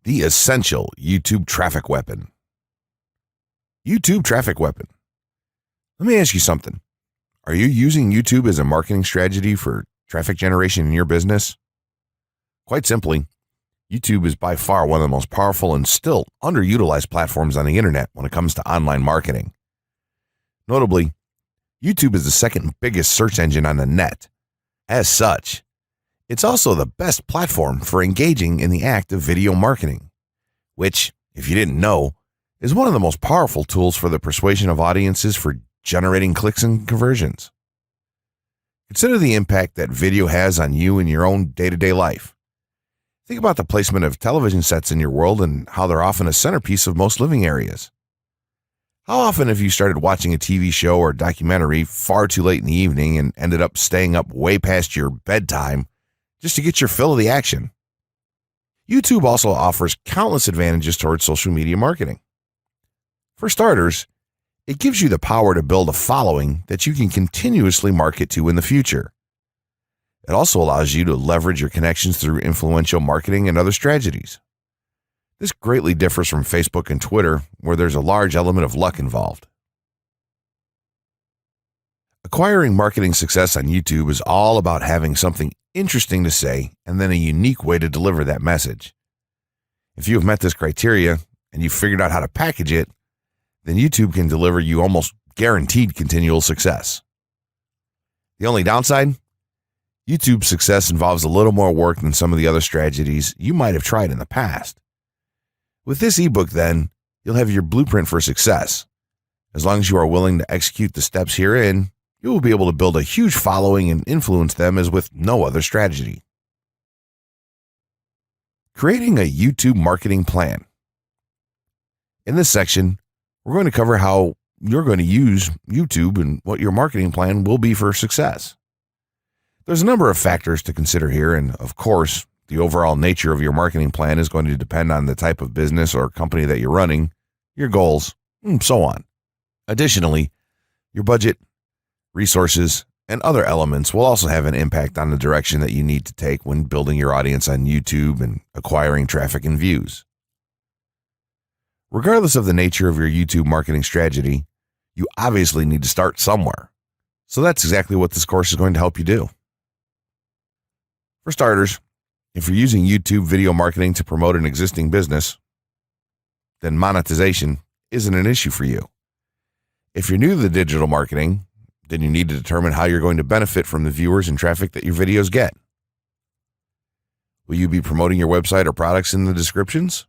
The essential YouTube traffic weapon. YouTube traffic weapon. Let me ask you something. Are you using YouTube as a marketing strategy for traffic generation in your business? Quite simply, YouTube is by far one of the most powerful and still underutilized platforms on the internet when it comes to online marketing. Notably, YouTube is the second biggest search engine on the net. As such, it's also the best platform for engaging in the act of video marketing, which, if you didn't know, is one of the most powerful tools for the persuasion of audiences for generating clicks and conversions. Consider the impact that video has on you in your own day-to-day life. Think about the placement of television sets in your world and how they're often a centerpiece of most living areas. How often have you started watching a TV show or documentary far too late in the evening and ended up staying up way past your bedtime just to get your fill of the action? YouTube also offers countless advantages towards social media marketing. For starters, it gives you the power to build a following that you can continuously market to in the future. It also allows you to leverage your connections through influential marketing and other strategies. This greatly differs from Facebook and Twitter, where there's a large element of luck involved. Acquiring marketing success on YouTube is all about having something interesting to say and then a unique way to deliver that message. If you have met this criteria and you've figured out how to package it, then YouTube can deliver you almost guaranteed continual success. The only downside? YouTube's success involves a little more work than some of the other strategies you might have tried in the past. With this ebook, then, you'll have your blueprint for success. As long as you are willing to execute the steps herein, you will be able to build a huge following and influence them as with no other strategy. Creating a YouTube marketing plan. In this section, we're going to cover how you're going to use YouTube and what your marketing plan will be for success. There's a number of factors to consider here, and of course, the overall nature of your marketing plan is going to depend on the type of business or company that you're running, your goals, and so on. Additionally, your budget, resources, and other elements will also have an impact on the direction that you need to take when building your audience on YouTube and acquiring traffic and views. Regardless of the nature of your YouTube marketing strategy, you obviously need to start somewhere. So that's exactly what this course is going to help you do. For starters, if you're using YouTube video marketing to promote an existing business, then monetization isn't an issue for you. If you're new to the digital marketing, then you need to determine how you're going to benefit from the viewers and traffic that your videos get. Will you be promoting your website or products in the descriptions?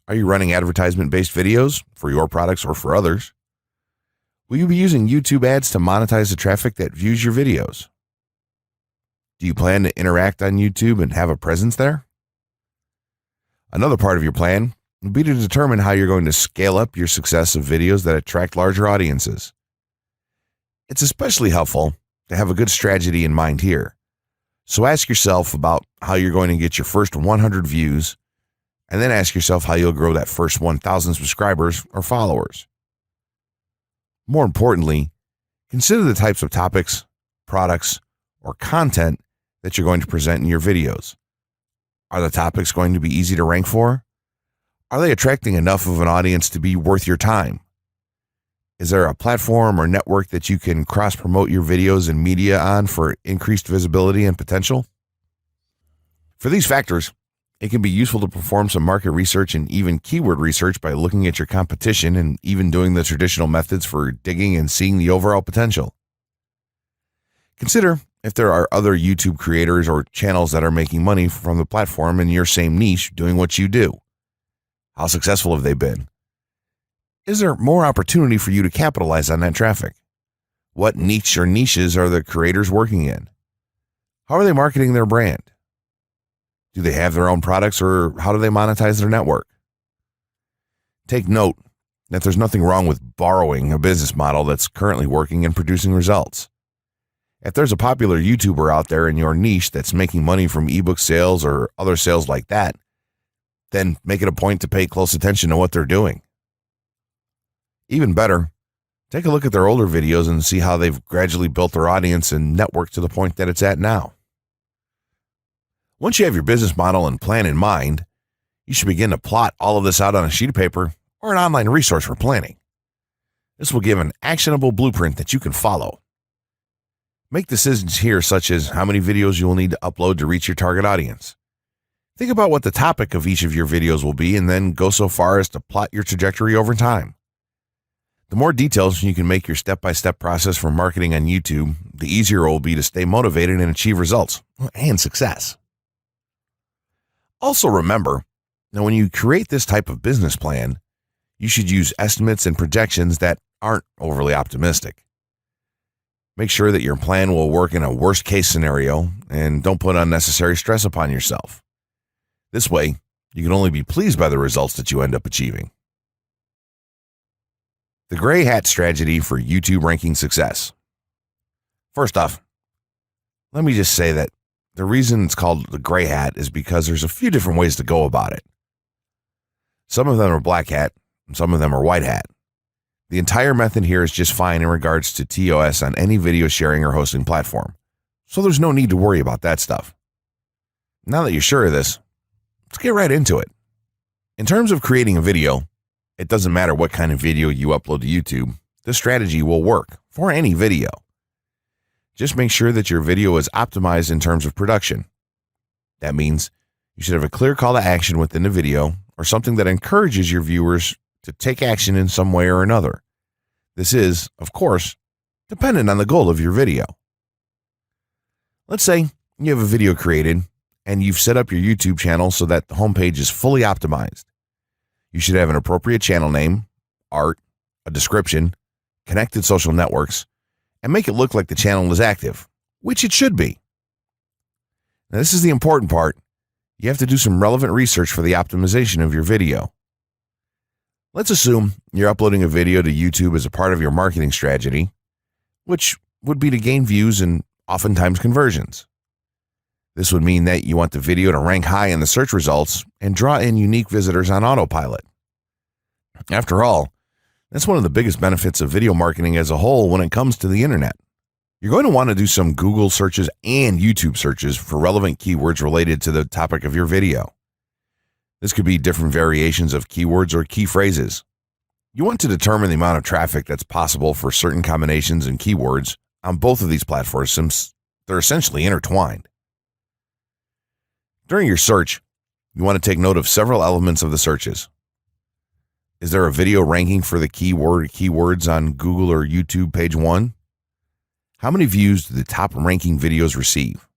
Are you running advertisement-based videos for your products or for others? Will you be using YouTube ads to monetize the traffic that views your videos? Do you plan to interact on YouTube and have a presence there? Another part of your plan would be to determine how you're going to scale up your success of videos that attract larger audiences. It's especially helpful to have a good strategy in mind here. So ask yourself about how you're going to get your first 100 views, and then ask yourself how you'll grow that first 1,000 subscribers or followers. More importantly, consider the types of topics, products, or content that you're going to present in your videos. Are the topics going to be easy to rank for? Are they attracting enough of an audience to be worth your time? Is there a platform or network that you can cross-promote your videos and media on for increased visibility and potential? For these factors, it can be useful to perform some market research and even keyword research by looking at your competition and even doing the traditional methods for digging and seeing the overall potential. Consider if there are other YouTube creators or channels that are making money from the platform in your same niche doing what you do. How successful have they been? Is there more opportunity for you to capitalize on that traffic? What niche or niches are the creators working in? How are they marketing their brand? Do they have their own products, or how do they monetize their network? Take note that there's nothing wrong with borrowing a business model that's currently working and producing results. If there's a popular YouTuber out there in your niche that's making money from ebook sales or other sales like that, then make it a point to pay close attention to what they're doing. Even better, take a look at their older videos and see how they've gradually built their audience and network to the point that it's at now. Once you have your business model and plan in mind, You should begin to plot all of this out on a sheet of paper or an online resource for planning. This will give an actionable blueprint that you can follow. Make decisions here, such as how many videos you will need to upload to reach your target audience. Think about what the topic of each of your videos will be, and then go so far as to plot your trajectory over time. The more details you can make your step-by-step process for marketing on YouTube, the easier it will be to stay motivated and achieve results and success. Also remember, now when you create this type of business plan, you should use estimates and projections that aren't overly optimistic. Make sure that your plan will work in a worst-case scenario and don't put unnecessary stress upon yourself. This way, you can only be pleased by the results that you end up achieving. The gray hat strategy for YouTube ranking success. First off, let me just say that the reason it's called the gray hat is because there's a few different ways to go about it. Some of them are black hat, and some of them are white hat. The entire method here is just fine in regards to TOS on any video sharing or hosting platform, so there's no need to worry about that stuff. Now that you're sure of this, let's get right into it. In terms of creating a video, it doesn't matter what kind of video you upload to YouTube, this strategy will work for any video. Just make sure that your video is optimized in terms of production. That means you should have a clear call to action within the video or something that encourages your viewers to take action in some way or another. This is, of course, dependent on the goal of your video. Let's say you have a video created and you've set up your YouTube channel so that the homepage is fully optimized. You should have an appropriate channel name, art, a description, connected social networks, and make it look like the channel is active, which it should be. Now, this is the important part. You have to do some relevant research for the optimization of your video. Let's assume you're uploading a video to YouTube as a part of your marketing strategy, which would be to gain views and oftentimes conversions. This would mean that you want the video to rank high in the search results and draw in unique visitors on autopilot. After all, that's one of the biggest benefits of video marketing as a whole when it comes to the internet. You're going to want to do some Google searches and YouTube searches for relevant keywords related to the topic of your video. This could be different variations of keywords or key phrases. You want to determine the amount of traffic that's possible for certain combinations and keywords on both of these platforms since they're essentially intertwined. During your search, you want to take note of several elements of the searches. Is there a video ranking for the keyword or keywords on Google or YouTube page 1? How many views do the top ranking videos receive?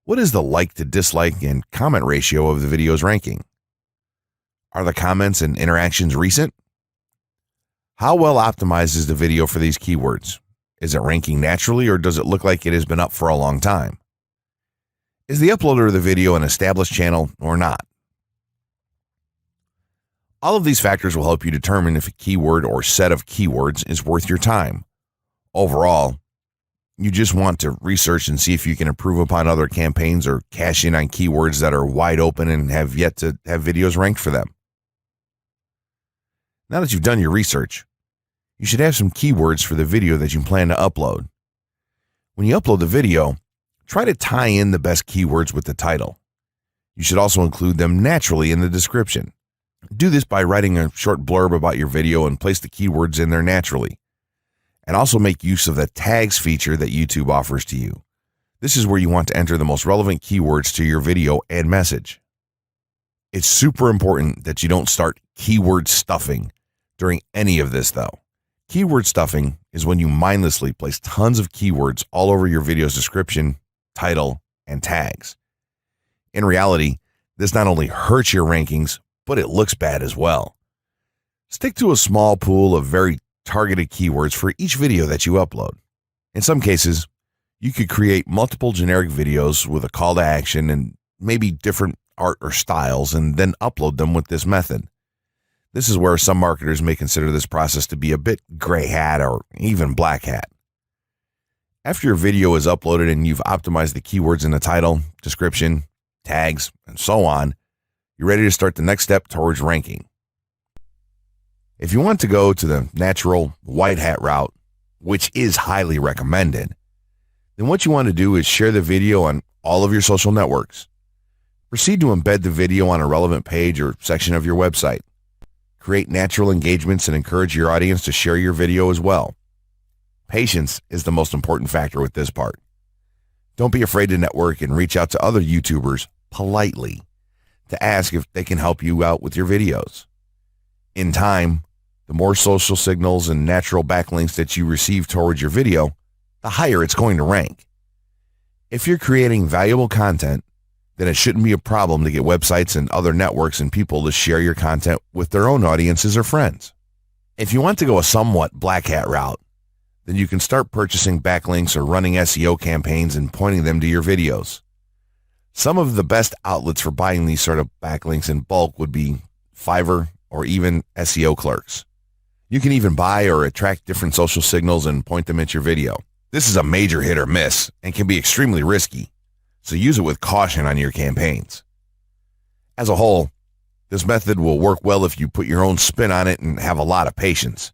What is the like to dislike and comment ratio of the video's ranking? Are the comments and interactions recent? How well optimized is the video for these keywords? Is it ranking naturally or does it look like it has been up for a long time? Is the uploader of the video an established channel or not? All of these factors will help you determine if a keyword or set of keywords is worth your time. Overall, you just want to research and see if you can improve upon other campaigns or cash in on keywords that are wide open and have yet to have videos ranked for them. Now that you've done your research, you should have some keywords for the video that you plan to upload. When you upload the video, try to tie in the best keywords with the title. You should also include them naturally in the description. Do this by writing a short blurb about your video and place the keywords in there naturally. And also make use of the tags feature that YouTube offers to you. This is where you want to enter the most relevant keywords to your video and message. It's super important that you don't start keyword stuffing during any of this though. Keyword stuffing is when you mindlessly place tons of keywords all over your video's description, title, and tags. In reality, this not only hurts your rankings, but it looks bad as well. Stick to a small pool of very targeted keywords for each video that you upload. In some cases, you could create multiple generic videos with a call to action and maybe different art or styles and then upload them with this method. This is where some marketers may consider this process to be a bit gray hat or even black hat. After your video is uploaded and you've optimized the keywords in the title, description, tags, and so on, you're ready to start the next step towards ranking. If you want to go to the natural white hat route, which is highly recommended, then what you want to do is share the video on all of your social networks. Proceed to embed the video on a relevant page or section of your website. Create natural engagements and encourage your audience to share your video as well. Patience is the most important factor with this part. Don't be afraid to network and reach out to other YouTubers politely to ask if they can help you out with your videos. In time, the more social signals and natural backlinks that you receive towards your video, the higher it's going to rank. If you're creating valuable content, then it shouldn't be a problem to get websites and other networks and people to share your content with their own audiences or friends. If you want to go a somewhat black hat route, then you can start purchasing backlinks or running SEO campaigns and pointing them to your videos. Some of the best outlets for buying these sort of backlinks in bulk would be Fiverr or even SEO clerks. You can even buy or attract different social signals and point them at your video. This is a major hit or miss and can be extremely risky, so use it with caution on your campaigns. As a whole, this method will work well if you put your own spin on it and have a lot of patience.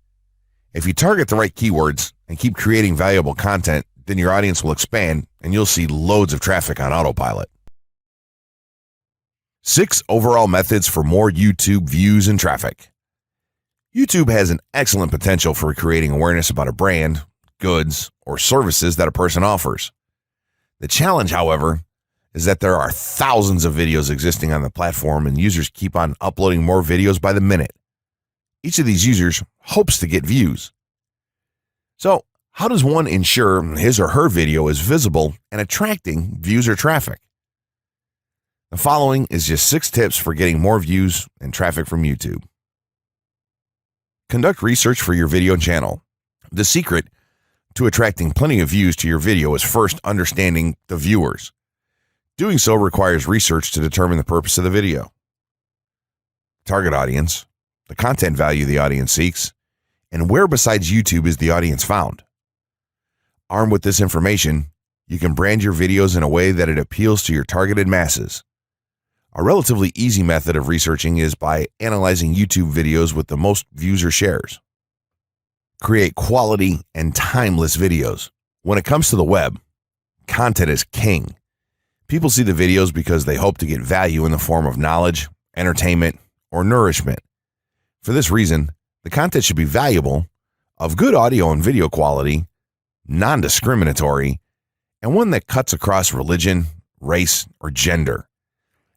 If you target the right keywords and keep creating valuable content, then your audience will expand and you'll see loads of traffic on autopilot. 6 overall methods for more YouTube views and traffic. YouTube has an excellent potential for creating awareness about a brand, goods, or services that a person offers. The challenge, however, is that there are thousands of videos existing on the platform and users keep on uploading more videos by the minute. Each of these users hopes to get views. So, how does one ensure his or her video is visible and attracting views or traffic? The following is just 6 tips for getting more views and traffic from YouTube. Conduct research for your video channel. The secret to attracting plenty of views to your video is first understanding the viewers. Doing so requires research to determine the purpose of the video, target audience, the content value the audience seeks, and where besides YouTube is the audience found. Armed with this information, you can brand your videos in a way that it appeals to your targeted masses. A relatively easy method of researching is by analyzing YouTube videos with the most views or shares. Create quality and timeless videos. When it comes to the web, content is king. People see the videos because they hope to get value in the form of knowledge, entertainment, or nourishment. For this reason, the content should be valuable, of good audio and video quality, non-discriminatory, and one that cuts across religion, race, or gender.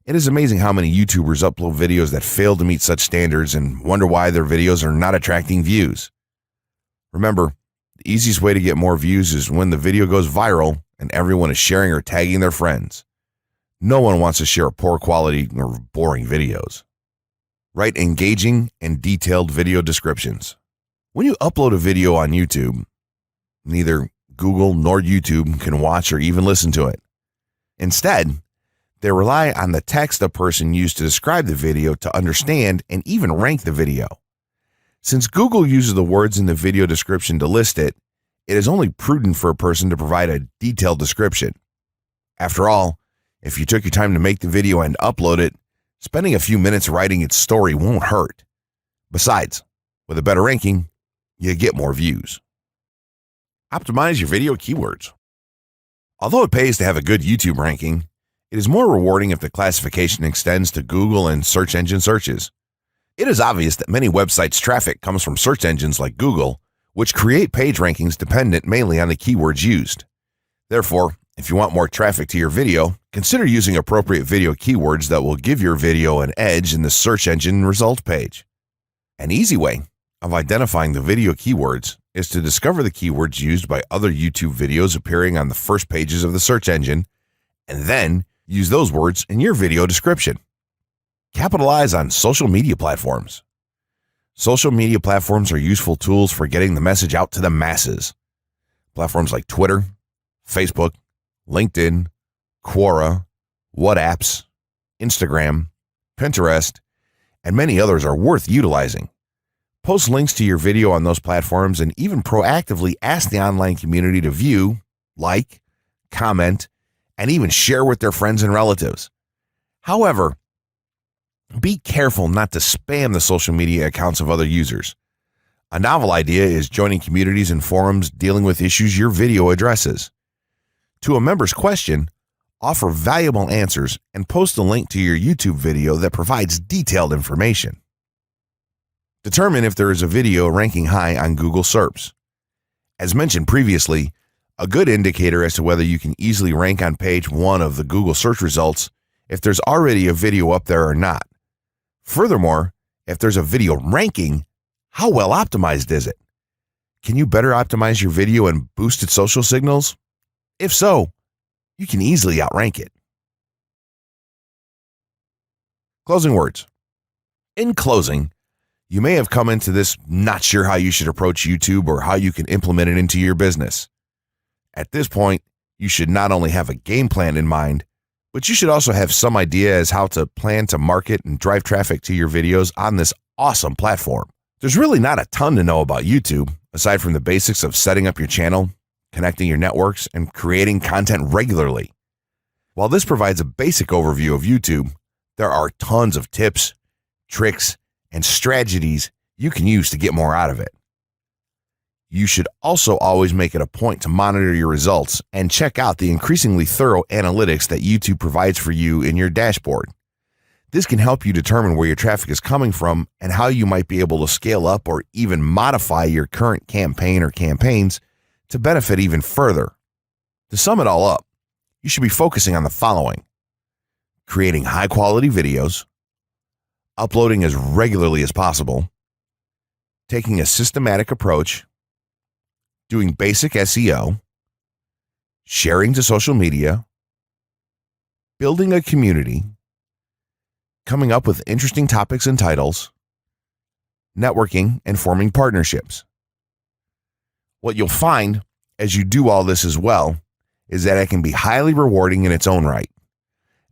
It is amazing how many YouTubers upload videos that fail to meet such standards and wonder why their videos are not attracting views. Remember, the easiest way to get more views is when the video goes viral and everyone is sharing or tagging their friends. No one wants to share poor quality or boring videos. Write engaging and detailed video descriptions. When you upload a video on YouTube, neither Google nor YouTube can watch or even listen to it. Instead, they rely on the text a person used to describe the video to understand and even rank the video. Since Google uses the words in the video description to list it, it is only prudent for a person to provide a detailed description. After all, if you took your time to make the video and upload it, spending a few minutes writing its story won't hurt. Besides, with a better ranking, you get more views. Optimize your video keywords. Although it pays to have a good YouTube ranking, it is more rewarding if the classification extends to Google and search engine searches. It is obvious that many websites' traffic comes from search engines like Google, which create page rankings dependent mainly on the keywords used. Therefore, if you want more traffic to your video, consider using appropriate video keywords that will give your video an edge in the search engine result page. An easy way of identifying the video keywords is to discover the keywords used by other YouTube videos appearing on the first pages of the search engine, and then use those words in your video description. Capitalize on social media platforms. Social media platforms are useful tools for getting the message out to the masses. Platforms like Twitter, Facebook, LinkedIn, Quora, WhatsApp, Instagram, Pinterest, and many others are worth utilizing. Post links to your video on those platforms and even proactively ask the online community to view, like, comment, and even share with their friends and relatives. However, be careful not to spam the social media accounts of other users. A novel idea is joining communities and forums dealing with issues your video addresses. To a member's question, offer valuable answers, and post a link to your YouTube video that provides detailed information. Determine if there is a video ranking high on Google SERPs. As mentioned previously, a good indicator as to whether you can easily rank on page 1 of the Google search results if there's already a video up there or not. Furthermore, if there's a video ranking, how well optimized is it? Can you better optimize your video and boost its social signals? If so, you can easily outrank it. Closing words. In closing, you may have come into this not sure how you should approach YouTube or how you can implement it into your business. At this point, you should not only have a game plan in mind, but you should also have some idea as how to plan to market and drive traffic to your videos on this awesome platform. There's really not a ton to know about YouTube, aside from the basics of setting up your channel, connecting your networks, and creating content regularly. While this provides a basic overview of YouTube, there are tons of tips, tricks, and strategies you can use to get more out of it. You should also always make it a point to monitor your results and check out the increasingly thorough analytics that YouTube provides for you in your dashboard. This can help you determine where your traffic is coming from and how you might be able to scale up or even modify your current campaign or campaigns to benefit even further. To sum it all up, you should be focusing on the following: creating high-quality videos, uploading as regularly as possible, taking a systematic approach, doing basic SEO, sharing to social media, building a community, coming up with interesting topics and titles, networking, and forming partnerships. What you'll find as you do all this as well is that it can be highly rewarding in its own right.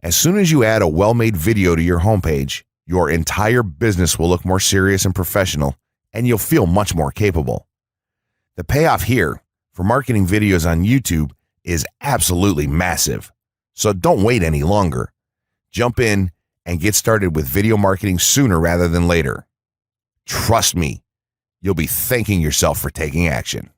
As soon as you add a well-made video to your homepage, your entire business will look more serious and professional, and you'll feel much more capable. The payoff here for marketing videos on YouTube is absolutely massive. So don't wait any longer. Jump in and get started with video marketing sooner rather than later. Trust me, you'll be thanking yourself for taking action.